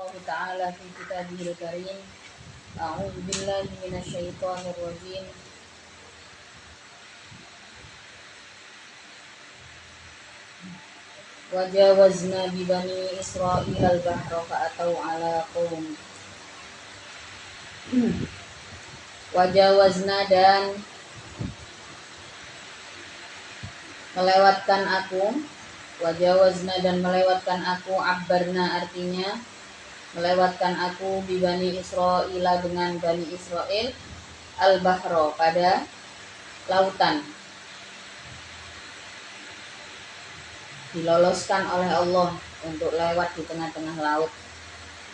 Allah Ta'ala fi kitabihil karim. A'udzu billahi minasyaitonir rajim. Wajawazna bi bani Israil al-bahra fa'atau ala qaum. Wajawazna dan melewatkan aku. Wajawazna dan melewatkan aku. Abbarna artinya melewatkan aku bi bani Israil dengan bani Israil al-bahra pada lautan. Diloloskan oleh Allah untuk lewat di tengah-tengah laut.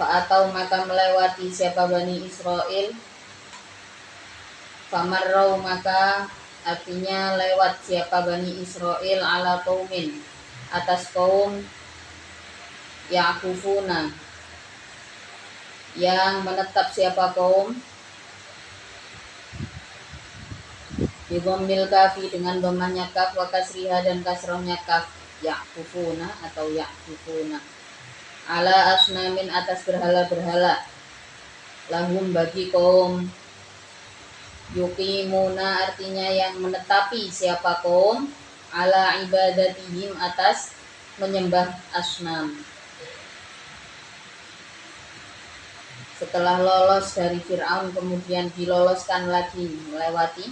Fa'atau maka melewati siapa Bani Israel. Famarrau maka artinya lewat siapa Bani Israel ala qaumin atas kaum ya'kufuna yang menetap siapa kaum bidhammil kafi dengan dhammahnya kaf wa kasriha dan kasrahnya kaf ya'kufuna atau ya'kufuna ala asnamin atas berhala-berhala lahum bagi kaum yuqimuna artinya yang menetapi siapa kaum ala ibadatihim atas menyembah asnam. Setelah lolos dari Fir'aun kemudian diloloskan lagi melewati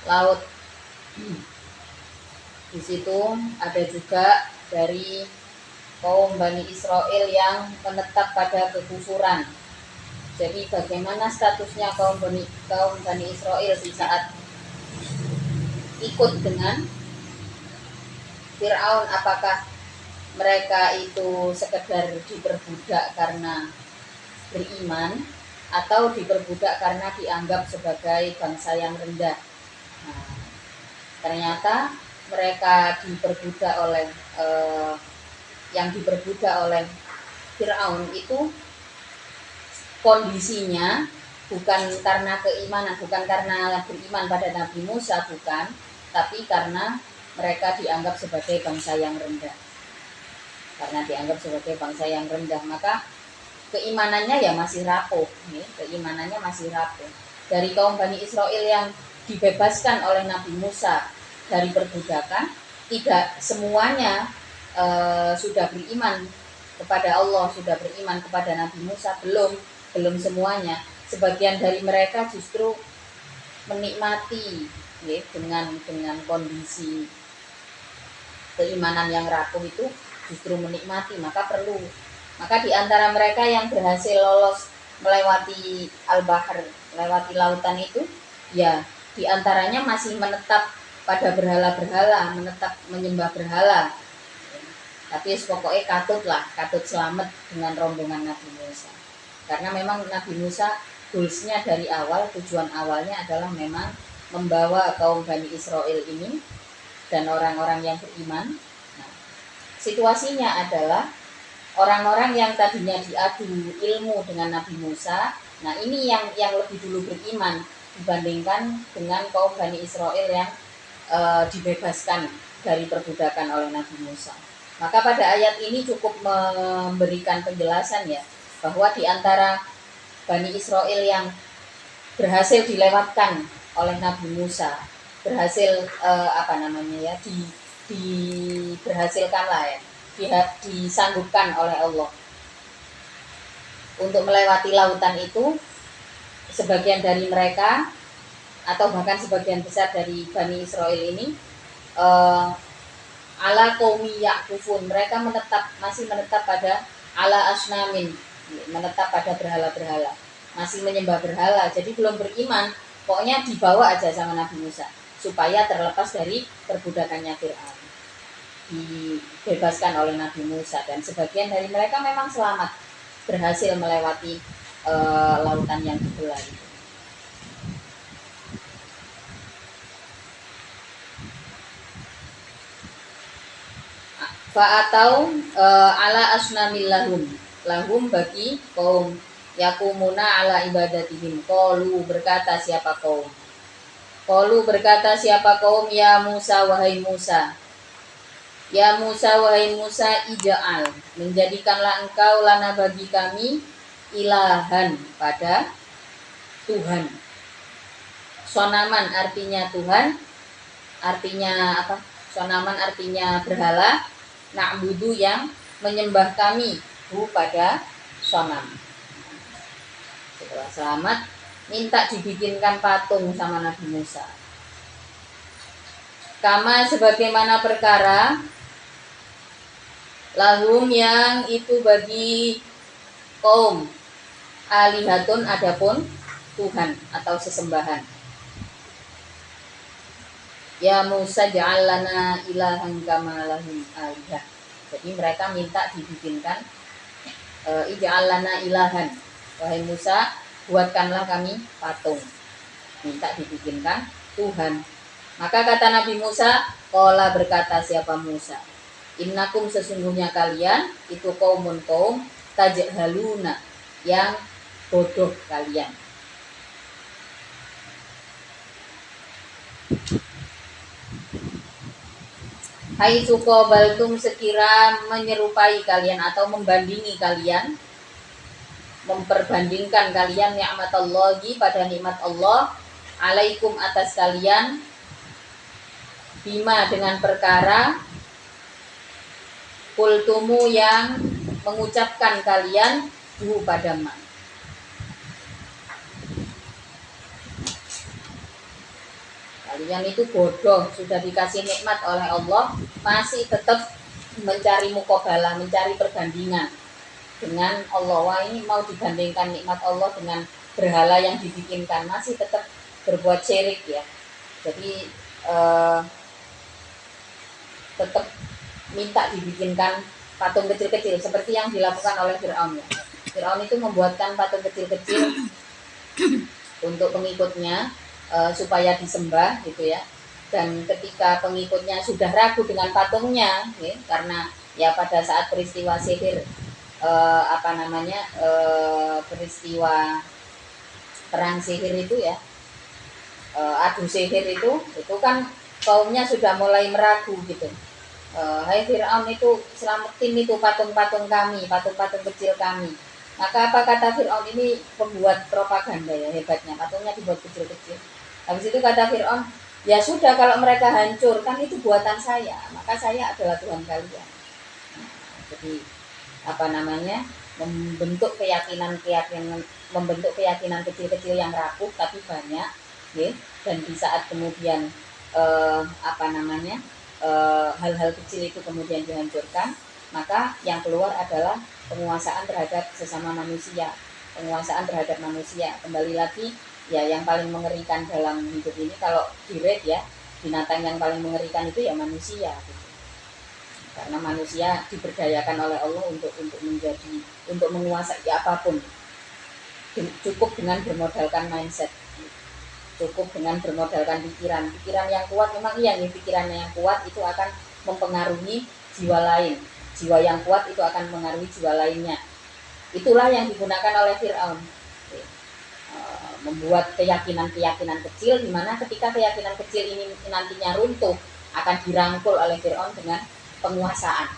laut. Di situ ada juga dari kaum Bani Israel yang menetap pada kekufuran. Jadi bagaimana statusnya kaum Bani Israel di saat ikut dengan Fir'aun? Apakah mereka itu sekedar diperbudak karena beriman atau diperbudak karena dianggap sebagai bangsa yang rendah? Nah, ternyata mereka diperbudak oleh yang diperbudak oleh Fir'aun itu kondisinya bukan karena keimanan, bukan karena beriman pada Nabi Musa, bukan, tapi karena mereka dianggap sebagai bangsa yang rendah. Karena dianggap sebagai bangsa yang rendah, maka keimanannya ya masih rapuh, keimanannya masih rapuh. Dari kaum Bani Israel yang dibebaskan oleh Nabi Musa dari perbudakan, tidak semuanya sudah beriman kepada Allah, sudah beriman kepada Nabi Musa, belum semuanya. Sebagian dari mereka justru menikmati dengan kondisi keimanan yang rapuh itu, justru menikmati. Maka di antara mereka yang berhasil lolos melewati al-bahr, melewati lautan itu, ya di antaranya masih menetap pada berhala-berhala, menetap menyembah berhala. Tapi pokoknya katut selamat dengan rombongan Nabi Musa. Karena memang Nabi Musa goalsnya dari awal, tujuan awalnya adalah memang membawa kaum Bani Israel ini dan orang-orang yang beriman. Nah, situasinya adalah orang-orang yang tadinya diadu ilmu dengan Nabi Musa, nah ini yang lebih dulu beriman dibandingkan dengan kaum Bani Israel yang dibebaskan dari perbudakan oleh Nabi Musa. Maka pada ayat ini cukup memberikan penjelasan ya, bahwa di antara Bani Israel yang berhasil dilewatkan oleh Nabi Musa, berhasil diberhasilkan lah ya, disanggupkan oleh Allah untuk melewati lautan itu, sebagian dari mereka atau bahkan sebagian besar dari Bani Israel ini ala qaumi ya'kufun, mereka masih menetap pada ala asnamin, menetap pada berhala-berhala, masih menyembah berhala, jadi belum beriman. Pokoknya dibawa aja sama Nabi Musa supaya terlepas dari perbudakannya Fir'aun, dibebaskan oleh Nabi Musa. Dan sebagian dari mereka memang selamat, berhasil melewati lautan yang dibelah itu. Fa'atau ala asnamil lahum bagi kaum yakumuna ala ibadatihim. Qalu berkata siapa kaum ya Musa, wahai Musa, Ya Musa, wahai Musa, ija'al, menjadikanlah engkau lana bagi kami ilahan, pada Tuhan. Sonaman artinya Tuhan, artinya apa? Sonaman artinya berhala, na'budu yang menyembah kami, hu pada sonam. Setelah selamat, minta dibikinkan patung sama Nabi Musa. Kama sebagaimana perkara lahum yang itu bagi kaum alihatun adapun Tuhan atau sesembahan. Ya Musa ja'al lana ilahan kama lahum alihah. Jadi mereka minta dibikinkan ija'al lana ilahan. Wahai Musa, buatkanlah kami patung. Minta dibikinkan Tuhan. Maka kata Nabi Musa, qala berkata siapa Musa, innakum sesungguhnya kalian itu kaumun kaum tajhaluna yang bodoh kalian. Hai suqabaltum sekira menyerupai kalian atau membandingi kalian, memperbandingkan kalian nikmatallahi pada nikmat Allah alaikum atas kalian, bima dengan perkara kultumu yang mengucapkan kalian hu pada ma. Kalian itu bodoh, sudah dikasih nikmat oleh Allah, masih tetap mencari mukobalah, mencari perbandingan dengan Allah. Wah, ini mau dibandingkan nikmat Allah dengan berhala yang dibikinkan, masih tetap berbuat syirik ya. Jadi tetap minta dibikinkan patung kecil-kecil seperti yang dilakukan oleh Fir'aun ya. Fir'aun itu membuatkan patung kecil-kecil untuk pengikutnya supaya disembah gitu ya. Dan ketika pengikutnya sudah ragu dengan patungnya ya, karena ya pada saat peristiwa sihir peristiwa perang sihir itu ya, adu sihir itu kan kaumnya sudah mulai meragu gitu. Hai Fir'aun, itu selamatin itu patung-patung kami, patung-patung kecil kami. Maka apa kata Fir'aun, ini pembuat propaganda ya, hebatnya, patungnya dibuat kecil-kecil. Habis itu kata Fir'aun, ya sudah kalau mereka hancur, kan itu buatan saya, maka saya adalah Tuhan kalian. Nah, jadi membentuk keyakinan kecil-kecil yang rapuh tapi banyak ya. Dan di saat kemudian hal-hal kecil itu kemudian dihancurkan, maka yang keluar adalah penguasaan terhadap sesama manusia, penguasaan terhadap manusia. Kembali lagi ya, yang paling mengerikan dalam hidup ini kalau direct ya, binatang yang paling mengerikan itu ya manusia gitu. Karena manusia diberdayakan oleh Allah untuk menguasai apapun, cukup dengan bermodalkan mindset, cukup dengan bermodalkan pikiran yang kuat. Memang iya nih, pikiran yang kuat itu akan mempengaruhi jiwa lain, jiwa yang kuat itu akan mempengaruhi jiwa lainnya. Itulah yang digunakan oleh Fir'aun, membuat keyakinan kecil, di mana ketika keyakinan kecil ini nantinya runtuh, akan dirangkul oleh Fir'aun dengan penguasaan.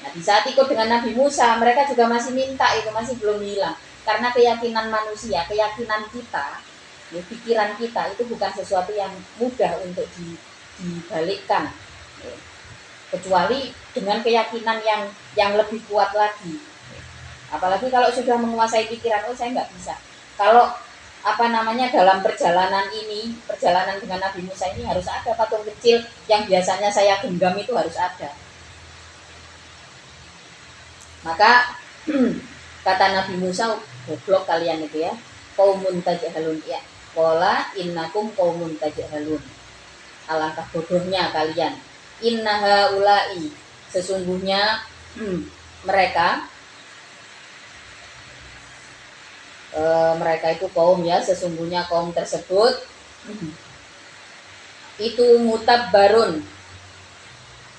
Nah, di saat ikut dengan Nabi Musa, mereka juga masih minta, itu masih belum hilang. Karena keyakinan manusia, keyakinan kita, ya, pikiran kita itu bukan sesuatu yang mudah untuk dibalikkan, ya. Kecuali dengan keyakinan yang lebih kuat lagi. Apalagi kalau sudah menguasai pikiran, oh saya nggak bisa. Kalau dalam perjalanan dengan Nabi Musa ini harus ada patung kecil yang biasanya saya genggam, itu harus ada. Maka kata Nabi Musa, goblok kalian itu ya, qaumun tajhalun ya. Qala innakum qaumun tajhalun. Alangkah bodohnya kalian. Innaha ulai, sesungguhnya mereka itu kaum ya, sesungguhnya kaum tersebut itu mutabbarun,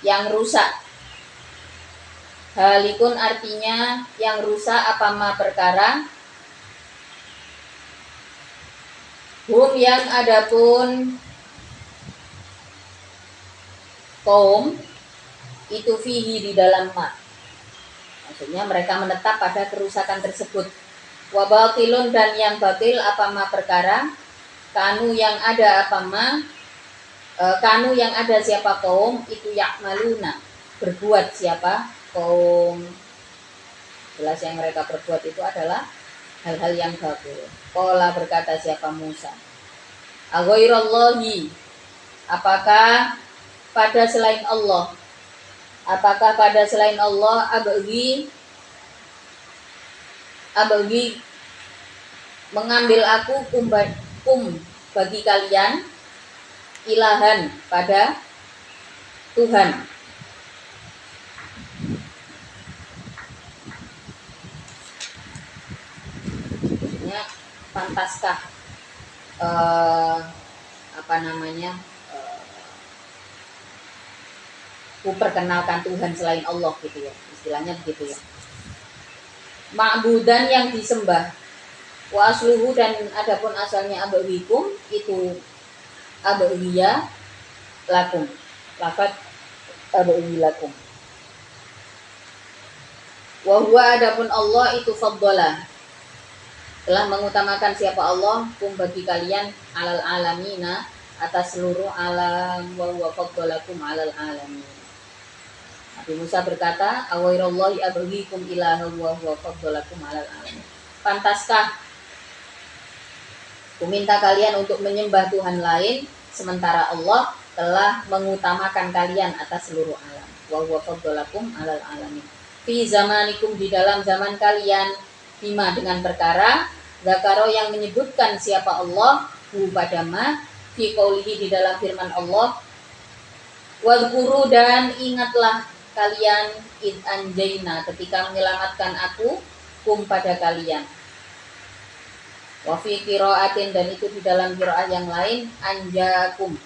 yang rusak. Halikun artinya yang rusak apa ma perkara, hum yang adapun kaum itu fihi di dalam ma. Maksudnya mereka menetap pada kerusakan tersebut. Wa batilun dan yang batil apa ma perkara kanu yang ada apa ma kanu yang ada siapa kaum itu yakmaluna berbuat siapa kaum. Jelas yang mereka berbuat itu adalah hal-hal yang batil. Qala berkata siapa Musa, aghairallahi apakah pada selain Allah, apakah pada selain Allah abagi mengambil aku kum bagi kalian ilahan pada Tuhan. Maksudnya pantaskah ku perkenalkan Tuhan selain Allah gitu ya, istilahnya begitu ya. Ma'budan yang disembah, wa asluhu dan adapun asalnya abawikum itu abawiya lakum, lafad abawi lakum. Wa huwa adapun Allah itu faddalah telah mengutamakan siapa Allah kum bagi kalian alal alamina atas seluruh alam, wa huwa faddalakum alal alamin. Nabi Musa berkata, awairallahi abghikum ilaha wa huwa faddalakum alal alamin. Pantaskah ku minta kalian untuk menyembah Tuhan lain sementara Allah telah mengutamakan kalian atas seluruh alam. Wa huwa faddalakum alal alamin. Fi zamanikum di dalam zaman kalian bima dengan perkara zakaro yang menyebutkan siapa Allah hu pada ma fi qoulihi di dalam firman Allah wadhkuru dan ingatlah kalian id anjaina ketika menyelamatkan aku kum pada kalian. Wa fi qiraatin dan itu di dalam qiraah yang lain anjakum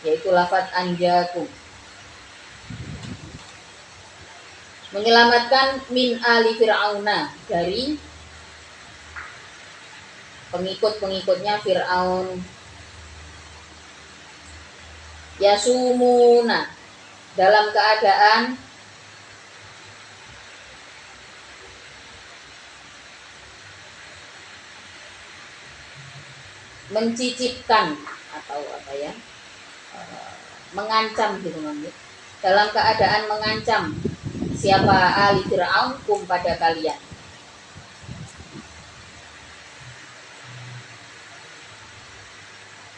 yaitu lafaz anjakum. Menyelamatkan min ali fir'auna dari pengikut-pengikutnya Fir'aun. Yasumuna dalam keadaan mencicipkan atau mengancam gitu namanya. Dalam keadaan mengancam siapa ali Fir'aun kum pada kalian.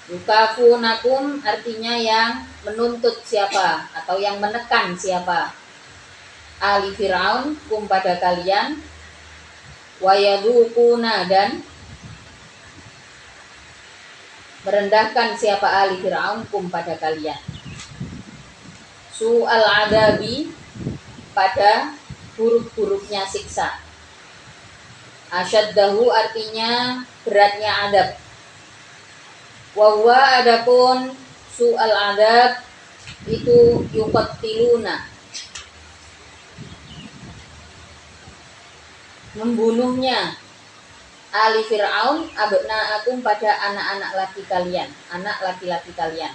Yukafunakum artinya yang menuntut siapa atau yang menekan siapa ali Fir'aun kum pada kalian. Wayadukuna dan merendahkan siapa ali Fir'aun kum pada kalian. Su'al adabi pada buruk-buruknya siksa. Asyaddahu artinya beratnya adab. Wahwa adapun su'al adab itu yuqattiluna membunuhnya ali Fir'aun abna'akum pada anak-anak laki kalian, anak laki-laki kalian,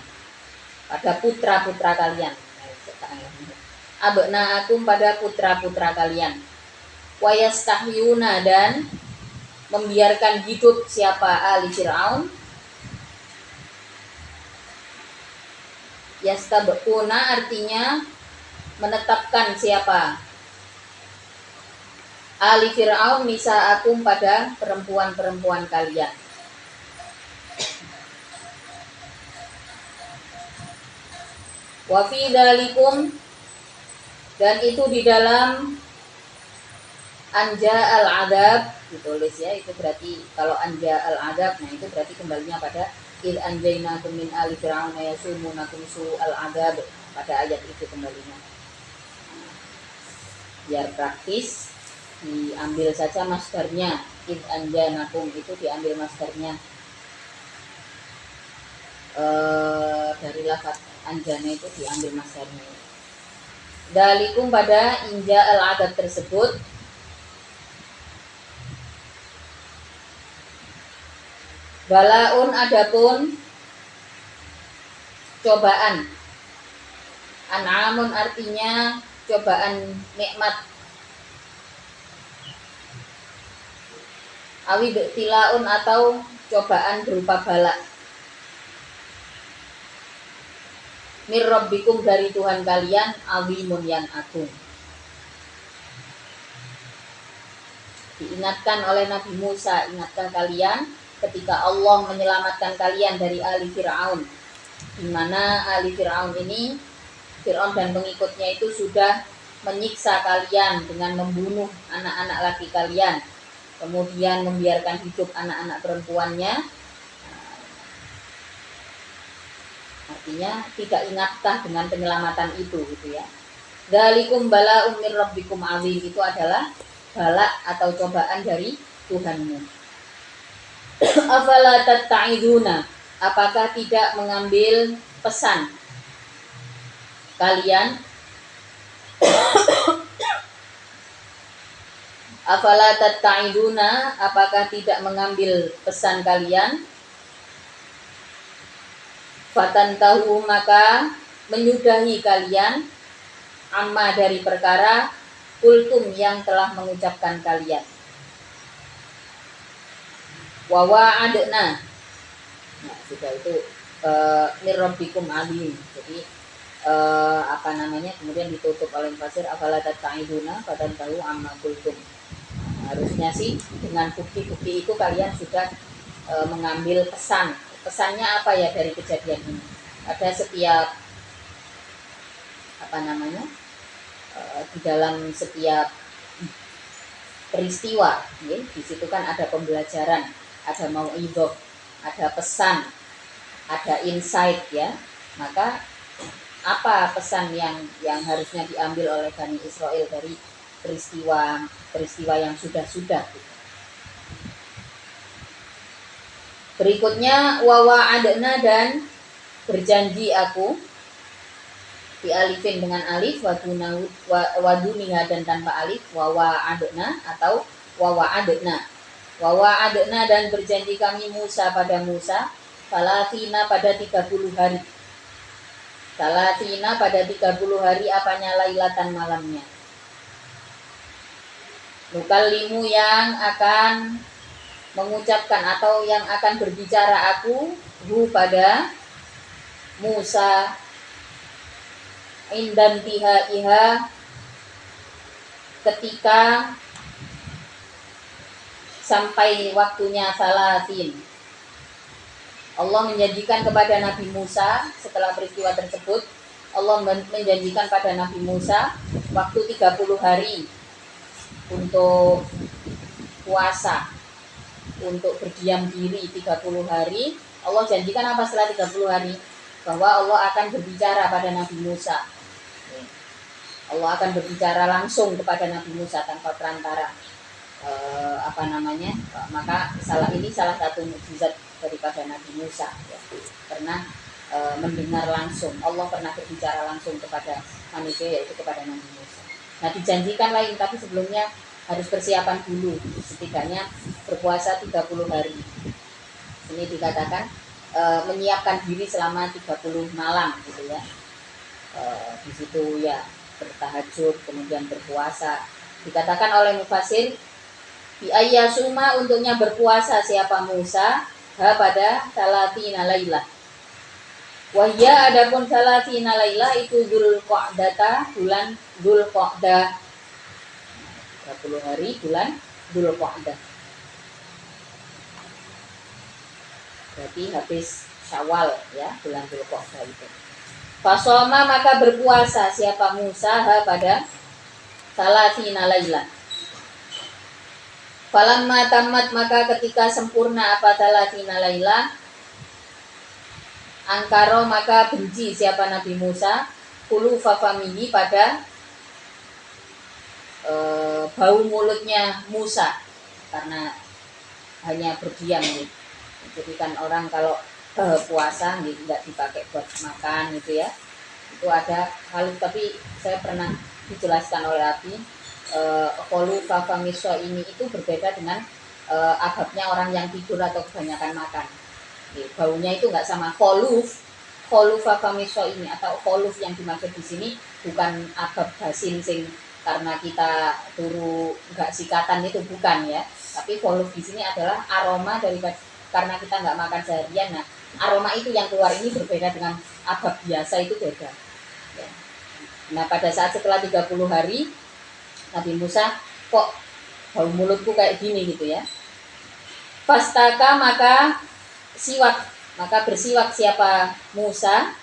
pada putra-putra kalian. Abna'akum pada putra-putra kalian. Wa yastahyuna dan membiarkan hidup siapa ali Fir'aun. Yastabquna artinya menetapkan siapa ali Fir'aun nisa'akum pada perempuan-perempuan kalian. Wa fi dzalikum dan itu di dalam anja al-adab ditulis ya, itu berarti kalau anja al-adab nah itu berarti kembalinya pada il anjaynakum min ali fir'aun yasumunakum su'al adab, pada ayat itu kembalinya. Biar praktis diambil saja masdarnya, id anjanakum itu diambil masdarnya dari lafaz anjana itu diambil masdarnya. Dalikum pada inja al-adab tersebut balaun adapun cobaan An'amun artinya cobaan nikmat. Awi tilaun atau cobaan berupa bala. Mir rabbikum dari Tuhan kalian azimun yang agung. Diingatkan oleh Nabi Musa, ingatkah kalian ketika Allah menyelamatkan kalian dari ahli Fir'aun, di mana ahli Fir'aun ini, Fir'aun dan pengikutnya itu sudah menyiksa kalian dengan membunuh anak-anak laki kalian, kemudian membiarkan hidup anak-anak perempuannya. Artinya tidak ingatkah dengan penyelamatan itu gitu ya. Dzalikum bala'um mir rabbikum azim, itu adalah bala atau cobaan dari Tuhanmu. Afala tatta'iduna, apakah tidak mengambil pesan kalian? Afala tatta'iduna, apakah tidak mengambil pesan kalian? Fatantahu, maka menyudahi kalian, amma dari perkara kultum yang telah mengucapkan kalian. Wawa'adna, nah sudah itu mir rabbikum alim. Jadi kemudian ditutup oleh fasir afala tatta'iduna fatantahu amma kultum. Harusnya sih dengan bukti-bukti itu kalian sudah mengambil pesan. Pesannya apa ya dari kejadian ini? Ada setiap di dalam setiap peristiwa, ya, di situ kan ada pembelajaran, ada mau'idhah, ada pesan, ada insight ya. Maka apa pesan yang harusnya diambil oleh Bani Israel dari peristiwa yang sudah-sudah gitu. Berikutnya wawa'adna, dan berjanji aku, dialifin dengan alif, waduniha dan tanpa alif, wawa'adna atau wawa'adna. Wawa'adna, dan berjanji kami Musa pada Musa, salatina pada 30 hari. Salatina pada 30 hari apanya, lailatan malamnya. Nukallimu, yang akan mengucapkan atau yang akan berbicara aku pada Musa indan tihaiha, ketika sampai waktunya salatin. Allah menjanjikan kepada Nabi Musa setelah peristiwa tersebut, Allah menjanjikan pada Nabi Musa waktu 30 hari untuk puasa, untuk berdiam diri 30 hari. Allah janjikan apa setelah 30 hari? Bahwa Allah akan berbicara pada Nabi Musa. Allah akan berbicara langsung kepada Nabi Musa tanpa perantara. Maka ini salah satu mukjizat daripada Nabi Musa ya. Pernah mendengar langsung, Allah pernah berbicara langsung kepada manusia, yaitu kepada Nabi Musa. Nah, dijanjikan lain, tapi sebelumnya harus persiapan dulu, setidaknya berpuasa 30 hari. Ini dikatakan menyiapkan diri selama 30 malam gitu ya. Di situ ya bertahajud, kemudian berpuasa. Dikatakan oleh mufasir, bi ayyasuma, untuknya berpuasa siapa Musa pada salatina lailah. Wahya, adapun salatina lailah itu Dzulqa'dah, bulan Dzulqa'dah, 30 hari bulan Dzulqa'dah. Berarti habis Syawal ya, bulan Dzulqa'dah itu. Fasoma, maka berpuasa siapa Musa pada salatina lailah. Falamma tamat, maka ketika sempurna apa salatina lailah, angkaro, maka benci siapa Nabi Musa, kulu fafamihi, pada bau mulutnya Musa, karena hanya berdiam gitu. Jadi kan orang kalau puasa gitu, nggak dipakai buat makan gitu ya, itu ada hal. Tapi saya pernah dijelaskan oleh Abi, kolu fafamiswa ini itu berbeda dengan adabnya orang yang tidur atau kebanyakan makan. Baunya itu nggak sama. Kolu kholufa famiswa ini, atau kholuf yang dimaksud di sini bukan abab basin sing karena kita turu nggak sikatan itu, bukan ya. Tapi kholuf di sini adalah aroma daripada karena kita nggak makan seharian. Nah, aroma itu yang keluar ini berbeda dengan abab biasa, itu beda. Ya. Nah, pada saat setelah 30 hari Nabi Musa, kok bau mulutku kayak gini gitu ya. Fastaka, maka bersiwak siapa Musa,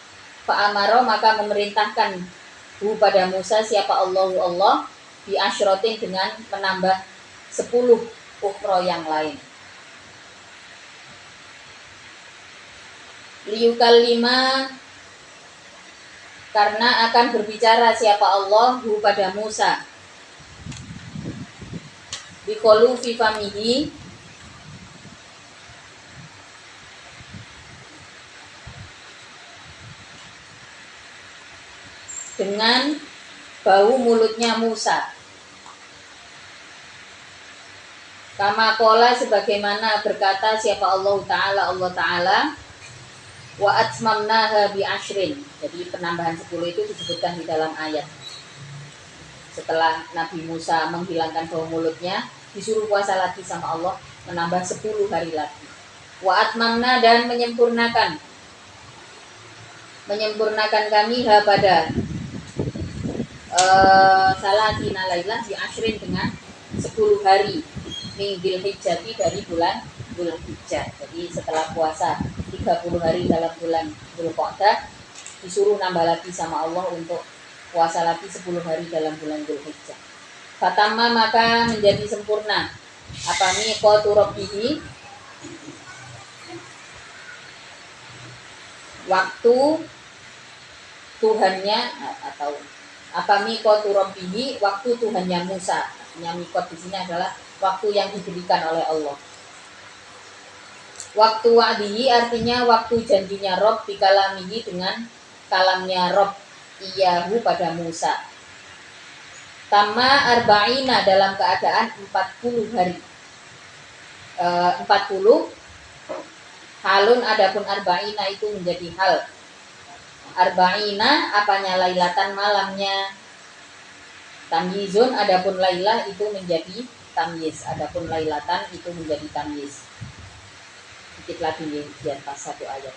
fa'amaro, maka memerintahkan pada Musa siapa Allah bi asyrotin, dengan menambah 10 ukhro yang lain. Liyukal 5, karena akan berbicara siapa Allah pada Musa bikolu fi famihi, dengan bau mulutnya Musa. Kama kola, sebagaimana berkata siapa Allah Ta'ala, wa atmamnaha bi ashrin. Jadi penambahan 10 itu disebutkan di dalam ayat. Setelah Nabi Musa menghilangkan bau mulutnya, disuruh puasa lagi sama Allah, menambah 10 hari lagi. Wa atmamna, dan menyempurnakan kami pada salatina lailah bi ashrin, dengan 10 hari min Dzulhijjah, dari bulan Dzulhijjah. Jadi setelah puasa 30 hari dalam bulan Dzulqa'dah, disuruh nambah lagi sama Allah untuk puasa lagi 10 hari dalam bulan Dzulhijjah. Fatamma, maka menjadi sempurna apa miqatu rabbihi, waktu Tuhannya, atau apa miqatu rabbihi, waktu Tuhannya Musa. Artinya miqat di sini adalah waktu yang diberikan oleh Allah. Waktu wa'dihi artinya waktu janjinya Rob, bikalamihi, dengan kalamnya Rob iyahu pada Musa. Tama arba'ina, dalam keadaan 40 hari. 40 halun, adapun arba'ina itu menjadi hal. Arba'ina apanya, lailatan, malamnya. Tamyizun, adapun lailah itu menjadi tamyiz, adapun lailatan itu menjadi tamyiz. Sedikit lagi di atas satu ayat.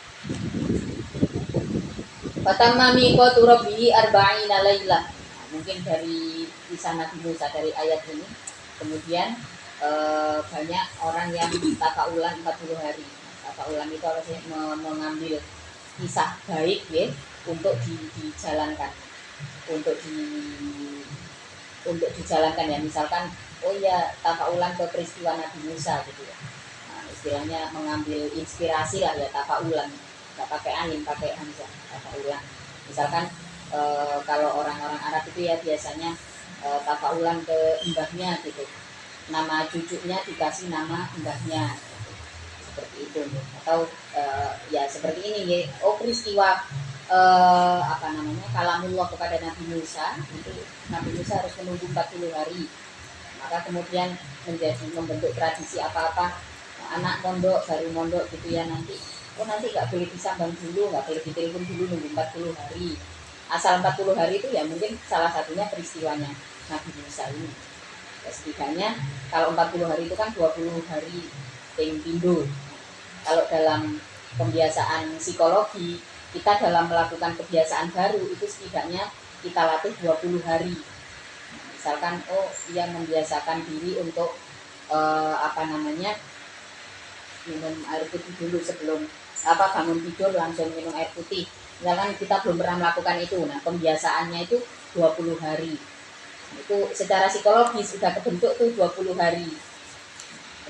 Fatamma miqatu rabbihi arba'ina lailah. Nah, mungkin dari kisah Nabi Musa, dari ayat ini kemudian banyak orang yang takaulan 40 hari. Takaulan itu harusnya mengambil kisah baik ya, untuk dijalankan, untuk dijalankan ya. Misalkan, oh ya, takaulan ke peristiwa Nabi Musa gitu ya. Nah, istilahnya mengambil inspirasi lah ya, takaulan. Nggak pakai ain, pakai hamzah, takaulan. Misalkan kalau orang-orang Arab itu ya biasanya takaulan ke mbahnya gitu. Nama cucunya dikasih nama mbahnya. Seperti itu. Atau ya seperti ini ya. Oh, peristiwa kalamullah kepada Nabi Musa, itu Nabi Musa harus menunggu 40 hari. Maka kemudian membentuk tradisi apa-apa, anak mondok, baru mondok gitu ya, nanti nggak boleh disambang dulu, nggak boleh ditelepon dulu, nunggu 40 hari. Asal 40 hari itu ya mungkin salah satunya peristiwanya Nabi Musa ini. Ya, setidaknya kalau 40 hari itu kan 20 hari ping pindho. Kalau dalam pembiasaan psikologi, kita dalam melakukan kebiasaan baru itu setidaknya kita latih 20 hari. Misalkan, oh ia membiasakan diri untuk minum air putih dulu sebelum bangun tidur langsung minum air putih. Misalkan kita belum pernah melakukan itu, nah pembiasaannya itu 20 hari. Itu secara psikologis sudah kebentuk tuh 20 hari.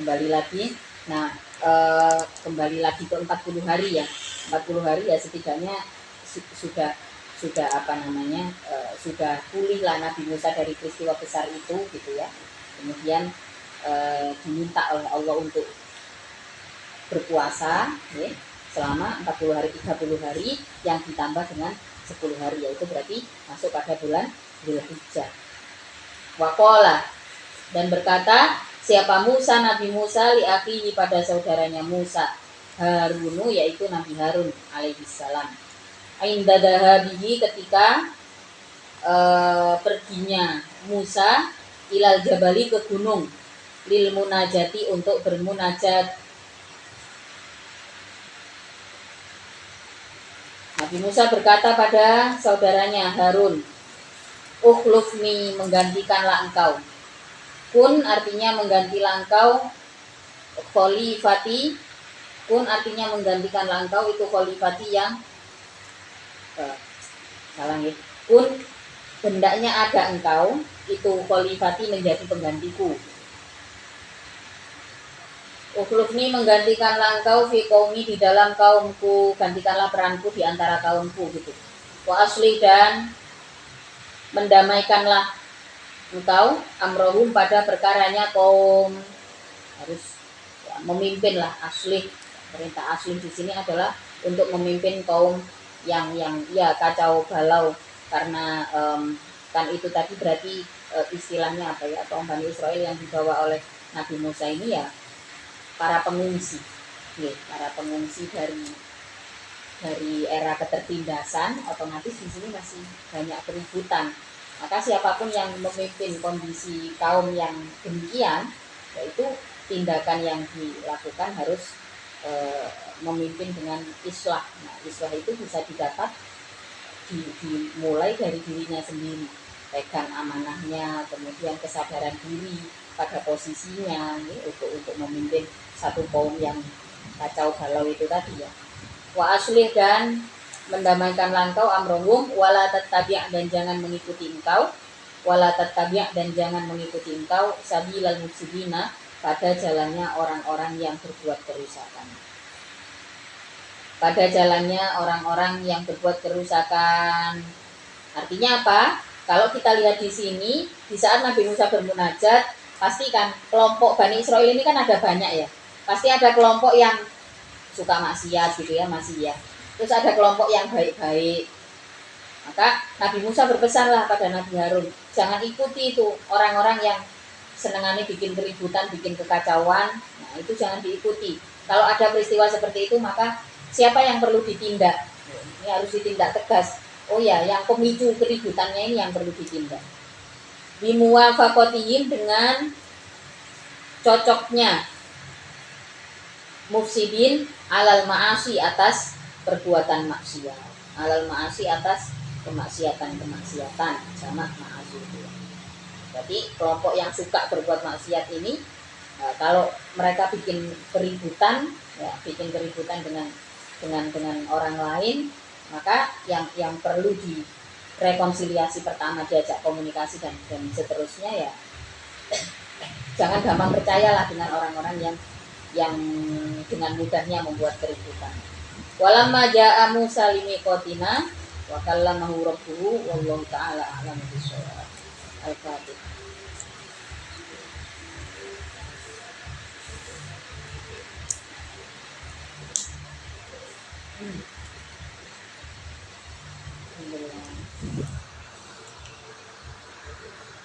Kembali lagi, nah kembali lagi ke 40 hari ya. 40 hari ya setidaknya sudah sudah pulih lah Nabi Musa dari peristiwa besar itu gitu ya. Kemudian diminta oleh Allah untuk berpuasa ya, selama 40 hari, 30 hari yang ditambah dengan 10 hari, yaitu berarti masuk pada bulan Dzulhijjah. Waqala, dan berkata siapa Musa, Nabi Musa, li akhihi, pada saudaranya Musa, Harunu, yaitu Nabi Harun alaihissalam. Inda dahabihi ketika perginya Musa ilal jabali ke gunung lil munajati untuk bermunajat. Nabi Musa berkata pada saudaranya Harun, ukhlufni, menggantikanlah engkau. Kun artinya menggantilah engkau, khalifati, kun artinya menggantikanlah engkau, itu khalifati yang salah ya. Kun hendaknya ada engkau, itu khalifati menjadi penggantiku. Ukhlufni, menggantikanlah engkau fi qaumi, di dalam kaumku, gantikanlah peranku di antara kaumku gitu. Wa asli, dan mendamaikanlah engkau amrohum pada perkaranya kaum. Harus ya, memimpinlah asli. Perintah asli di sini adalah untuk memimpin kaum yang ya kacau balau karena kan itu tadi berarti istilahnya apa ya, kaum Bani Israel yang dibawa oleh Nabi Musa ini ya para pengungsi, ya, para pengungsi dari era ketertindasan, otomatis di sini masih banyak keributan. Maka siapapun yang memimpin kondisi kaum yang demikian, yaitu tindakan yang dilakukan harus memimpin dengan islah. Nah, islah itu bisa didapat dimulai dari dirinya sendiri, pegang amanahnya, kemudian kesadaran diri pada posisinya ya, untuk memimpin satu kaum yang kacau balau itu tadi ya. Wa aslih, dan mendamaikanlah engkau amrohum, wala tattabi', dan jangan mengikuti engkau, wala tattabi', dan jangan mengikuti engkau sabilal mufsidina, pada jalannya orang-orang yang berbuat kerusakan. Pada jalannya orang-orang yang berbuat kerusakan. Artinya apa? Kalau kita lihat di sini, di saat Nabi Musa bermunajat, pasti kan kelompok Bani Israel ini kan ada banyak ya. Pasti ada kelompok yang suka maksiat gitu ya, masih ya. Terus ada kelompok yang baik-baik. Maka Nabi Musa berpesanlah pada Nabi Harun, jangan ikuti itu orang-orang yang senengannya bikin keributan, bikin kekacauan. Nah, itu jangan diikuti. Kalau ada peristiwa seperti itu, maka siapa yang perlu ditindak? Ini harus ditindak tegas. Oh ya, yang pemicu keributannya ini yang perlu ditindak. Bimuwafaqatihim, dengan cocoknya mufsidin alal ma'asi, atas perbuatan maksiat. Alal ma'asi, atas kemaksiatan sama ma'asi itu. Jadi kelompok yang suka berbuat maksiat ini, kalau mereka bikin keributan, ya, bikin keributan dengan orang lain, maka yang perlu direkonsiliasi pertama, diajak komunikasi dan seterusnya ya. Jangan gampang percayalah dengan orang-orang yang dengan mudahnya membuat keributan. Walamma ja'a Musa limiqatina wa kallamahu rabbuhu wallahu ta'ala a'lamu bissawab. Al-Fatihah. Alhamdulillah.